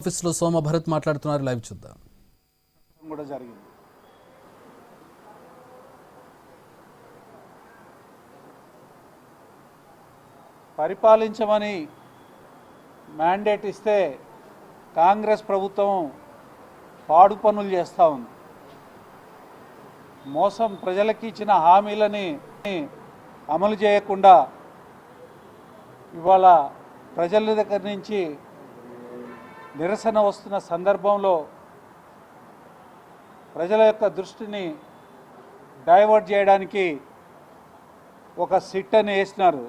ఆఫీస్లో సోమ భరత్ మాట్లాడుతున్నారు. లైవ్ చూద్దాం. కూడా జరిగింది. పరిపాలించమని మ్యాండేట్ ఇస్తే కాంగ్రెస్ ప్రభుత్వం పాడు పనులు చేస్తూ ఉంది. మోసం ప్రజలకి ఇచ్చిన హామీలని అమలు చేయకుండా ఇవాళ ప్రజల దగ్గర నుంచి నిరసన వస్తున్న సందర్భంలో ప్రజల యొక్క దృష్టిని డైవర్ట్ చేయడానికి ఒక సిట్ అని వేసినారు.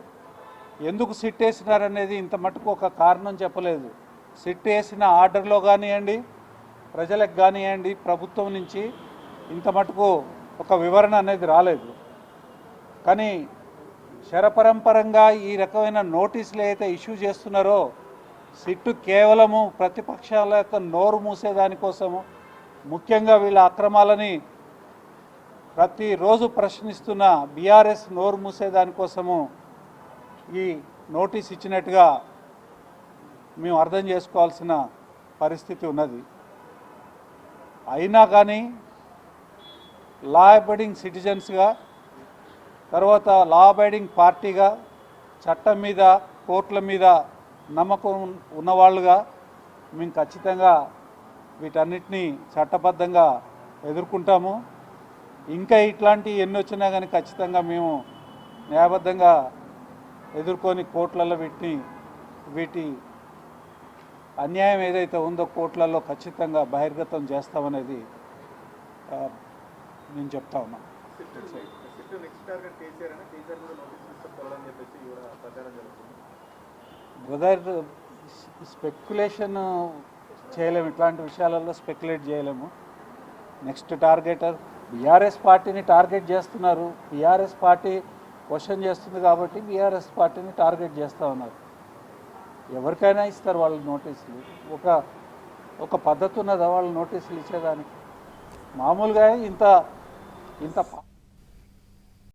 ఎందుకు సిట్ వేసినారనేది ఇంత మటుకు ఒక కారణం చెప్పలేదు. సిట్ వేసిన ఆర్డర్లో కానివ్వండి, ప్రజలకు కానివ్వండి, ప్రభుత్వం నుంచి ఇంత మటుకు ఒక వివరణ అనేది రాలేదు. కానీ శరపరంపరంగా ఈ రకమైన నోటీసులు అయితే ఇష్యూ చేస్తున్నారో సిట్టు కేవలము ప్రతిపక్షాల యొక్క నోరు మూసేదానికోసము, ముఖ్యంగా వీళ్ళ అక్రమాలని ప్రతిరోజు ప్రశ్నిస్తున్న బీఆర్ఎస్ నోరు మూసేదానికోసము ఈ నోటీస్ ఇచ్చినట్టుగా మేము అర్థం చేసుకోవాల్సిన పరిస్థితి ఉన్నది. అయినా కానీ లా అబైడింగ్ సిటిజన్స్గా, తర్వాత లా అబైడింగ్ పార్టీగా, చట్టం మీద, కోర్టుల మీద నమ్మకం ఉన్నవాళ్ళుగా మేము ఖచ్చితంగా వీటన్నిటినీ చట్టబద్ధంగా ఎదుర్కొంటాము. ఇంకా ఇట్లాంటి ఎన్ని వచ్చినా కానీ ఖచ్చితంగా మేము న్యాయబద్ధంగా ఎదుర్కొని కోర్టులలో వీటి అన్యాయం ఏదైతే ఉందో కోర్టులలో ఖచ్చితంగా బహిర్గతం చేస్తామనేది నేను చెప్తా ఉన్నాను. బ్రదర్, స్పెక్యులేషన్ చేయలేము, ఇట్లాంటి విషయాలలో స్పెక్యులేట్ చేయలేము. నెక్స్ట్ టార్గెటర్ బీఆర్ఎస్ పార్టీని టార్గెట్ చేస్తున్నారు. బీఆర్ఎస్ పార్టీ క్వశ్చన్ చేస్తుంది కాబట్టి బీఆర్ఎస్ పార్టీని టార్గెట్ చేస్తూ ఉన్నారు. ఎవరికైనా ఇస్తారు వాళ్ళు నోటీసులు. ఒక పద్ధతి ఉన్నదా వాళ్ళు నోటీసులు ఇచ్చేదానికి? మామూలుగా ఇంత